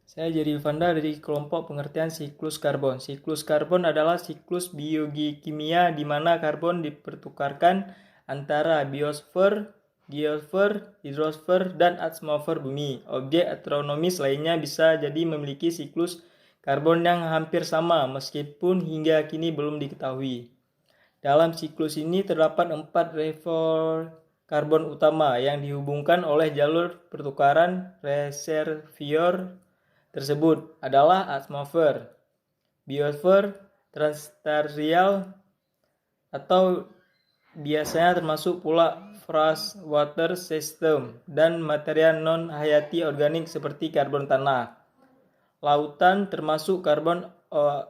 Saya Jerry Fanda dari kelompok pengertian siklus karbon. Siklus karbon adalah siklus biokimia di mana karbon dipertukarkan antara biosfer, geosfer, hidrosfer, dan atmosfer bumi. Objek astronomis lainnya bisa jadi memiliki siklus karbon yang hampir sama meskipun hingga kini belum diketahui. Dalam siklus ini terdapat 4 reservoir karbon utama yang dihubungkan oleh jalur pertukaran reservoir tersebut adalah atmosfer, biosfer, transterrestrial, atau biasanya termasuk pula fresh water system, dan material non-hayati organik seperti karbon tanah. Lautan termasuk karbon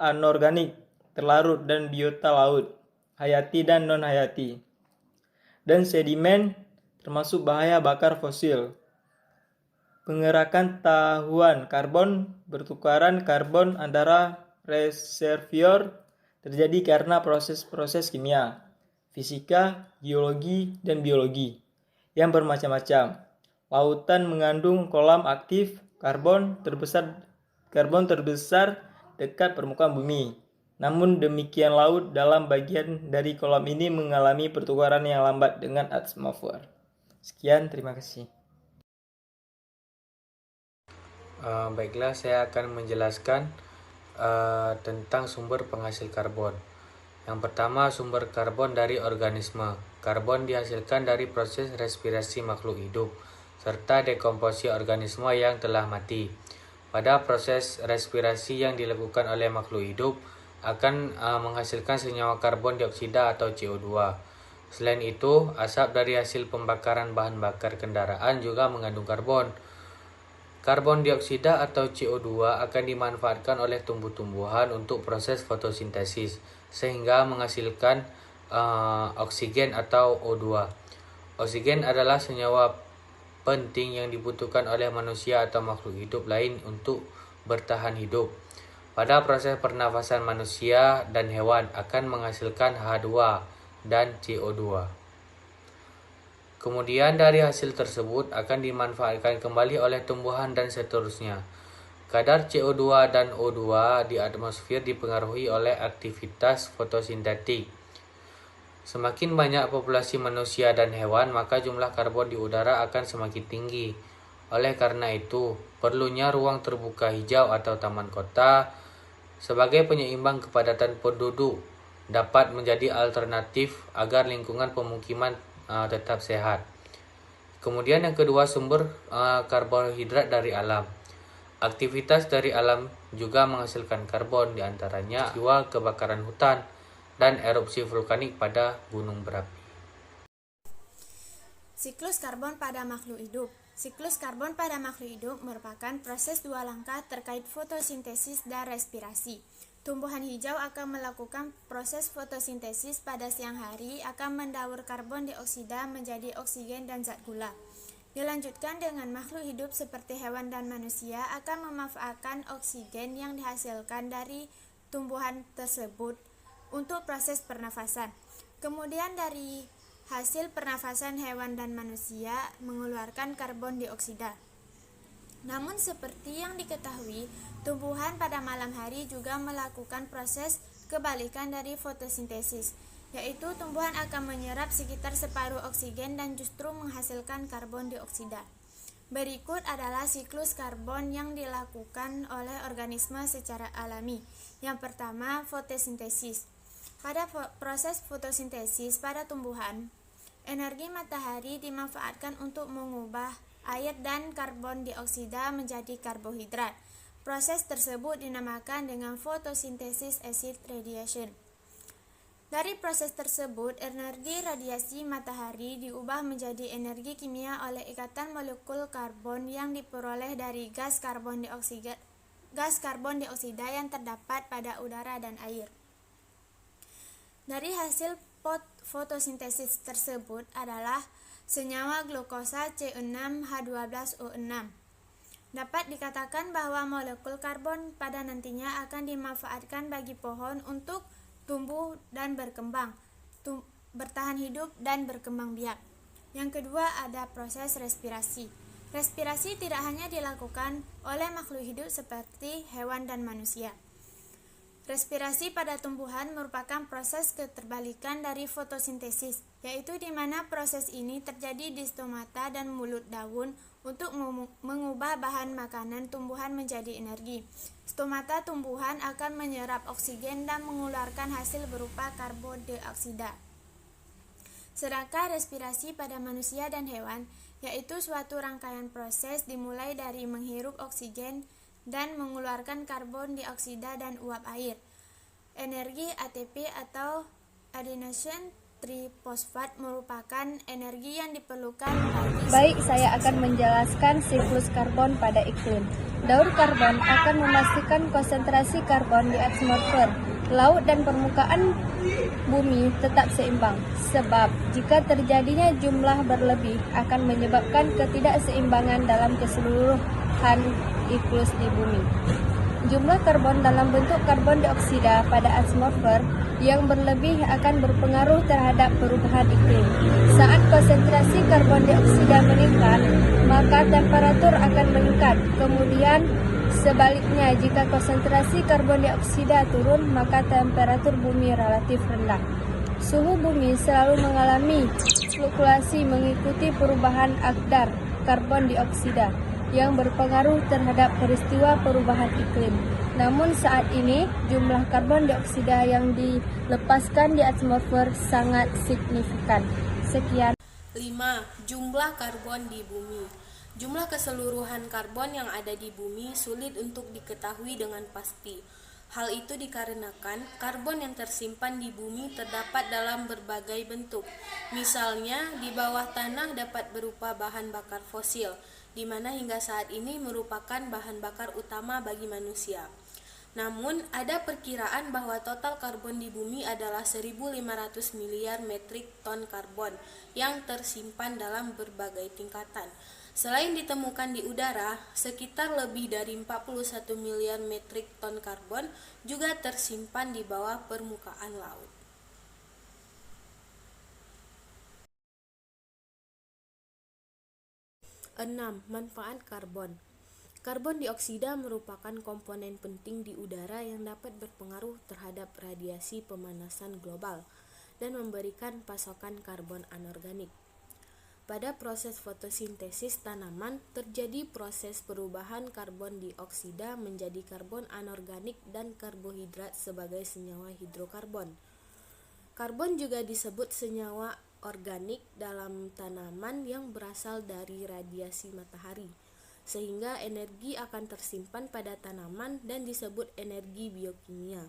anorganik, terlarut, dan biota laut, hayati dan non-hayati. Dan sedimen termasuk bahaya bakar fosil. Pengerakan tahuan karbon, bertukaran karbon antara reservoir terjadi karena proses-proses kimia, fisika, geologi, dan biologi yang bermacam-macam. Lautan mengandung kolam aktif karbon terbesar dekat permukaan bumi. Namun demikian laut dalam bagian dari kolam ini mengalami pertukaran yang lambat dengan atmosfer. Sekian, terima kasih. Baiklah, saya akan menjelaskan tentang sumber penghasil karbon. Yang pertama, sumber karbon dari organisme. Karbon dihasilkan dari proses respirasi makhluk hidup serta dekomposisi organisme yang telah mati. Pada proses respirasi yang dilakukan oleh makhluk hidup akan menghasilkan senyawa karbon dioksida atau CO2. Selain itu, asap dari hasil pembakaran bahan bakar kendaraan juga mengandung karbon. Karbon dioksida atau CO2 akan dimanfaatkan oleh tumbuh-tumbuhan untuk proses fotosintesis sehingga menghasilkan oksigen atau O2. Oksigen adalah senyawa penting yang dibutuhkan oleh manusia atau makhluk hidup lain untuk bertahan hidup. Pada proses pernafasan manusia dan hewan akan menghasilkan H2 dan CO2. Kemudian dari hasil tersebut akan dimanfaatkan kembali oleh tumbuhan dan seterusnya. Kadar CO2 dan O2 di atmosfer dipengaruhi oleh aktivitas fotosintetik. Semakin banyak populasi manusia dan hewan, maka jumlah karbon di udara akan semakin tinggi. Oleh karena itu, perlunya ruang terbuka hijau atau taman kota sebagai penyeimbang kepadatan penduduk dapat menjadi alternatif agar lingkungan pemukiman tetap sehat. Kemudian yang kedua, sumber karbohidrat dari alam. Aktivitas dari alam juga menghasilkan karbon, diantaranya peristiwa kebakaran hutan dan erupsi vulkanik pada gunung berapi. Siklus karbon pada makhluk hidup. Siklus karbon pada makhluk hidup merupakan proses dua langkah terkait fotosintesis dan respirasi. Tumbuhan hijau akan melakukan proses fotosintesis pada siang hari, akan mendaur karbon dioksida menjadi oksigen dan zat gula. Dilanjutkan dengan makhluk hidup seperti hewan dan manusia akan memanfaatkan oksigen yang dihasilkan dari tumbuhan tersebut untuk proses pernafasan. Kemudian dari hasil pernafasan hewan dan manusia mengeluarkan karbon dioksida. Namun seperti yang diketahui, tumbuhan pada malam hari juga melakukan proses kebalikan dari fotosintesis, yaitu tumbuhan akan menyerap sekitar separuh oksigen dan justru menghasilkan karbon dioksida. Berikut adalah siklus karbon yang dilakukan oleh organisme secara alami. Yang pertama, fotosintesis. Pada proses fotosintesis pada tumbuhan, energi matahari dimanfaatkan untuk mengubah air dan karbon dioksida menjadi karbohidrat. Proses tersebut dinamakan dengan fotosintesis acid radiation. Dari proses tersebut, energi radiasi matahari diubah menjadi energi kimia oleh ikatan molekul karbon yang diperoleh dari gas karbon dioksida yang terdapat pada udara dan air. Dari hasil fotosintesis tersebut adalah senyawa glukosa C6H12O6. Dapat dikatakan bahwa molekul karbon pada nantinya akan dimanfaatkan bagi pohon untuk tumbuh dan berkembang, bertahan hidup dan berkembang biak. Yang kedua ada proses respirasi. Respirasi tidak hanya dilakukan oleh makhluk hidup seperti hewan dan manusia. Respirasi pada tumbuhan merupakan proses keterbalikan dari fotosintesis, yaitu di mana proses ini terjadi di stomata dan mulut daun untuk mengubah bahan makanan tumbuhan menjadi energi. Stomata tumbuhan akan menyerap oksigen dan mengeluarkan hasil berupa karbon dioksida. Sedangkan respirasi pada manusia dan hewan, yaitu suatu rangkaian proses dimulai dari menghirup oksigen dan mengeluarkan karbon dioksida dan uap air. Energi ATP atau adenosine trifosfat merupakan energi yang diperlukan bagi... Baik, saya akan menjelaskan siklus karbon pada iklim. Daur karbon akan memastikan konsentrasi karbon di atmosfer, laut dan permukaan bumi tetap seimbang. Sebab jika terjadinya jumlah berlebih akan menyebabkan ketidakseimbangan dalam keseluruhan siklus di bumi. Jumlah karbon dalam bentuk karbon dioksida pada atmosfer yang berlebih akan berpengaruh terhadap perubahan iklim. Saat konsentrasi karbon dioksida meningkat, maka temperatur akan meningkat. Kemudian sebaliknya, jika konsentrasi karbon dioksida turun, maka temperatur bumi relatif rendah. Suhu bumi selalu mengalami fluktuasi mengikuti perubahan kadar karbon dioksida yang berpengaruh terhadap peristiwa perubahan iklim. Namun saat ini jumlah karbon dioksida yang dilepaskan di atmosfer sangat signifikan. Sekian. 5. Jumlah karbon di bumi. Jumlah keseluruhan karbon yang ada di bumi sulit untuk diketahui dengan pasti. Hal itu dikarenakan karbon yang tersimpan di bumi terdapat dalam berbagai bentuk. Misalnya, di bawah tanah dapat berupa bahan bakar fosil, di mana hingga saat ini merupakan bahan bakar utama bagi manusia. Namun, ada perkiraan bahwa total karbon di bumi adalah 1.500 miliar metrik ton karbon yang tersimpan dalam berbagai tingkatan. Selain ditemukan di udara, sekitar lebih dari 41 miliar metrik ton karbon juga tersimpan di bawah permukaan laut. 6. Manfaat karbon. Karbon dioksida merupakan komponen penting di udara yang dapat berpengaruh terhadap radiasi pemanasan global dan memberikan pasokan karbon anorganik. Pada proses fotosintesis tanaman, terjadi proses perubahan karbon dioksida menjadi karbon anorganik dan karbohidrat sebagai senyawa hidrokarbon. Karbon juga disebut senyawa organik dalam tanaman yang berasal dari radiasi matahari, sehingga energi akan tersimpan pada tanaman dan disebut energi biokimia.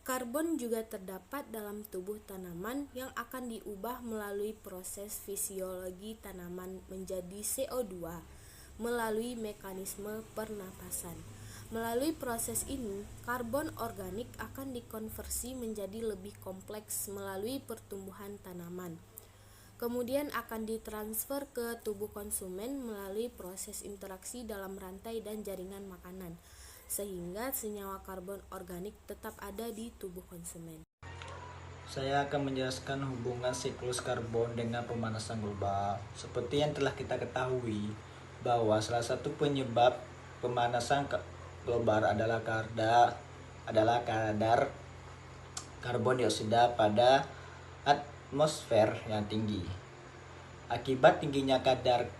Karbon juga terdapat dalam tubuh tanaman yang akan diubah melalui proses fisiologi tanaman menjadi CO2 melalui mekanisme pernapasan. Melalui proses ini, karbon organik akan dikonversi menjadi lebih kompleks melalui pertumbuhan tanaman. Kemudian akan ditransfer ke tubuh konsumen melalui proses interaksi dalam rantai dan jaringan makanan, sehingga senyawa karbon organik tetap ada di tubuh konsumen. Saya akan menjelaskan hubungan siklus karbon dengan pemanasan global. Seperti yang telah kita ketahui, bahwa salah satu penyebab pemanasan global adalah kadar karbon dioksida pada atmosfer yang tinggi. Akibat tingginya kadar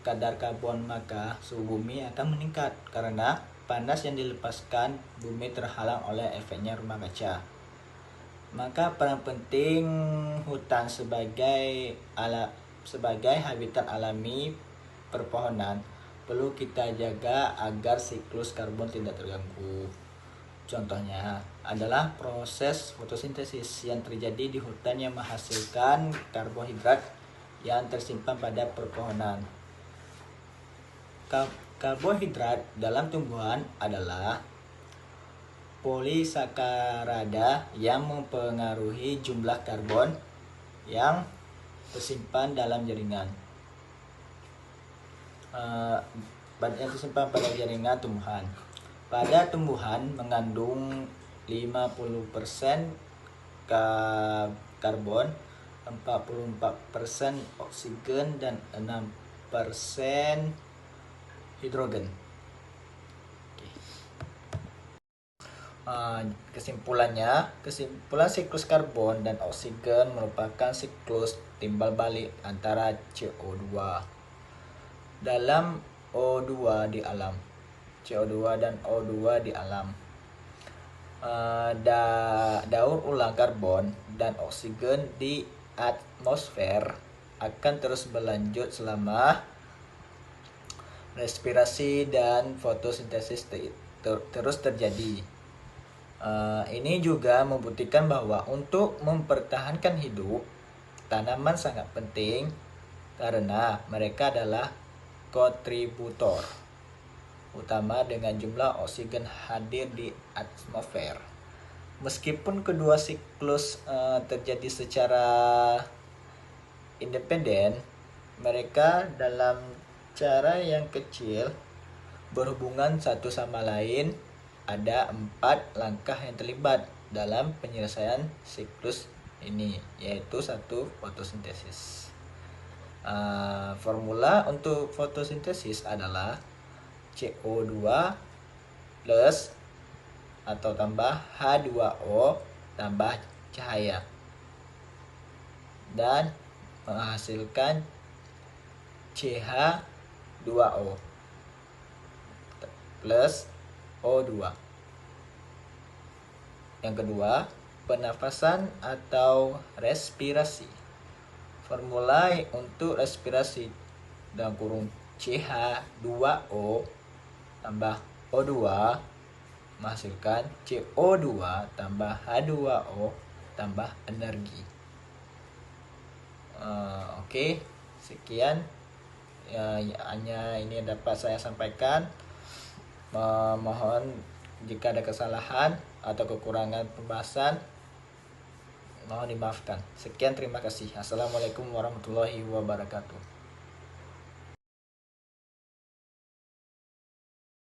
karbon, maka suhu bumi akan meningkat karena panas yang dilepaskan bumi terhalang oleh efeknya rumah kaca. Maka peran penting hutan sebagai habitat alami perpohonan perlu kita jaga agar siklus karbon tidak terganggu. Contohnya adalah proses fotosintesis yang terjadi di hutan yang menghasilkan karbohidrat yang tersimpan pada perpohonan. Karbohidrat dalam tumbuhan adalah polisakarida yang mempengaruhi jumlah karbon yang tersimpan dalam jaringan. Yang tersimpan pada jaringan tumbuhan. Pada tumbuhan mengandung 50% karbon, 44% oksigen dan 6% hidrogen. Kesimpulan siklus karbon dan oksigen merupakan siklus timbal balik antara CO2 dalam O2 di alam. CO2 dan O2 di alam. Daur ulang karbon dan oksigen di atmosfer akan terus berlanjut selama respirasi dan fotosintesis terus terjadi. Ini juga membuktikan bahwa untuk mempertahankan hidup, tanaman sangat penting karena mereka adalah kontributor utama dengan jumlah oksigen hadir di atmosfer. Meskipun kedua siklus terjadi secara independen, mereka dalam cara yang kecil berhubungan satu sama lain. Ada 4 langkah yang terlibat dalam penyelesaian siklus ini, yaitu 1. Fotosintesis. Formula untuk fotosintesis adalah CO2 plus atau tambah H2O tambah cahaya dan menghasilkan CH2O plus O2. Yang kedua, pernafasan atau respirasi. Formula untuk respirasi dalam kurung CH2O tambah O2 menghasilkan CO2 tambah H2O tambah energi. Oke, sekian hanya ini dapat saya sampaikan. Mohon jika ada kesalahan atau kekurangan pembahasan mohon dimaafkan. Sekian, terima kasih. Assalamualaikum warahmatullahi wabarakatuh.